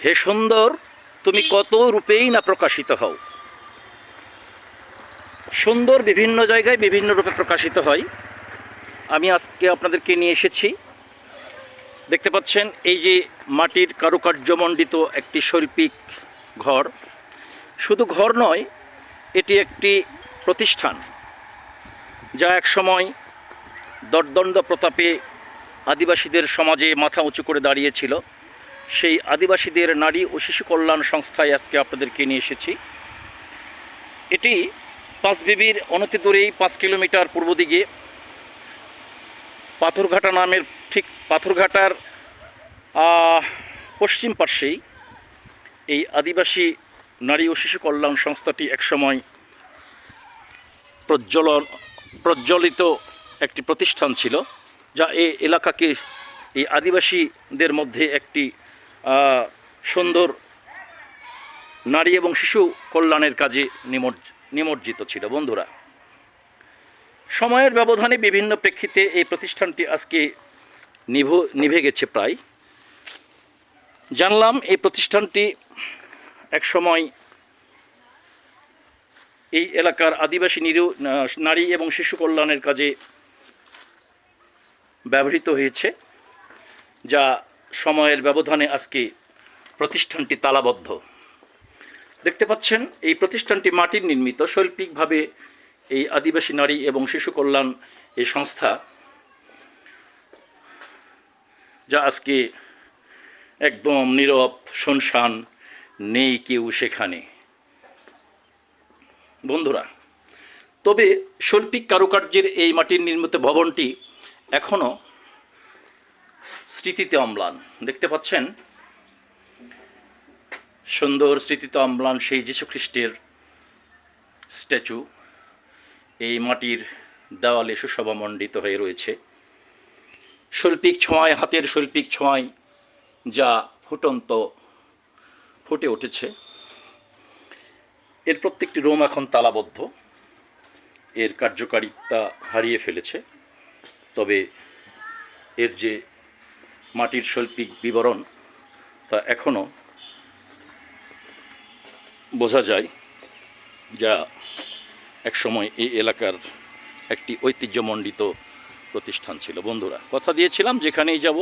হে সুন্দর, তুমি কত রূপেই না প্রকাশিত হও। সুন্দর বিভিন্ন জায়গায় বিভিন্ন রূপে প্রকাশিত হয়। আমি আজকে আপনাদেরকে নিয়ে এসেছি, দেখতে পাচ্ছেন এই যে মাটির কারুকার্যমণ্ডিত একটি শৈল্পিক ঘর। শুধু ঘর নয়, এটি একটি প্রতিষ্ঠান যা এক সময় দর্দণ্ড প্রতাপে আদিবাসীদের সমাজে মাথা উঁচু করে দাঁড়িয়েছিল। সেই আদিবাসীদের নারী ও শিশু কল্যাণ সংস্থায় আজকে আপনাদেরকে নিয়ে এসেছি। এটি পাঁচবিবির অনতি দূরেই 5 কিলোমিটার পূর্ব দিকে পাথরঘাটা নামের, ঠিক পাথরঘাটার পশ্চিম পার্শ্বেই এই আদিবাসী নারী ও শিশু কল্যাণ সংস্থাটি একসময় প্রজ্বলিত একটি প্রতিষ্ঠান ছিল, যা এই এলাকাকে, এই আদিবাসীদের মধ্যে একটি সুন্দর নারী এবং শিশু কল্যাণের কাজে নিমজ্জিত ছিল। বন্ধুরা, সময়ের ব্যবধানে বিভিন্ন প্রেক্ষিতে এই প্রতিষ্ঠানটি আজকে নিভে গেছে প্রায়। জানলাম এই প্রতিষ্ঠানটি একসময় এই এলাকার আদিবাসী নারী এবং শিশু কল্যাণের কাজে ব্যবহৃত হয়েছে, যা সময়ের ব্যবধানে আজকে প্রতিষ্ঠানটি তালাবদ্ধ। দেখতে পাচ্ছেন এই প্রতিষ্ঠানটি মাটির নির্মিত। শৈল্পিকভাবে এই আদিবাসী নারী এবং শিশু কল্যাণ এই সংস্থা, যা আজকে একদম নীরব, শুনশান, নেই কেউ সেখানে। বন্ধুরা, তবে শৈল্পিক কারুকার্যের এই মাটির নির্মিত ভবনটি এখনও স্মৃতিতে অম্লান। দেখতে পাচ্ছেন সুন্দর স্মৃতিতে অম্লান সেই যীশুখ্রিস্টের স্ট্যাচু এই মাটির দেওয়ালে সুশোভামণ্ডিত হয়ে রয়েছে। শৈল্পিক ছোঁয়ায়, হাতের শৈল্পিক ছোঁয়ায় যা ফুটে উঠেছে। এর প্রত্যেকটি রুম এখন তালাবদ্ধ, এর কার্যকারিতা হারিয়ে ফেলেছে। তবে এর যে মাটির শৈল্পিক বিবরণ, তা এখনও বোঝা যায়, যা একসময় এই এলাকার একটি ঐতিহ্যমণ্ডিত প্রতিষ্ঠান ছিল। বন্ধুরা, কথা দিয়েছিলাম যেখানেই যাব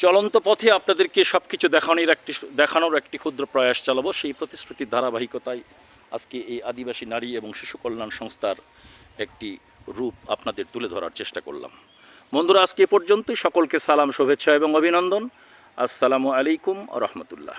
চলন্ত পথে আপনাদেরকে সব কিছু দেখানোর একটি ক্ষুদ্র প্রয়াস চালাবো। সেই প্রতিশ্রুতির ধারাবাহিকতায় আজকে এই আদিবাসী নারী এবং শিশু কল্যাণ সংস্থার একটি রূপ আপনাদের তুলে ধরার চেষ্টা করলাম। বন্ধুরা, আজকে এ পর্যন্তই। সকলকে সালাম, শুভেচ্ছা এবং অভিনন্দন। আসসালামু আলাইকুম ওয়া রাহমাতুল্লাহ।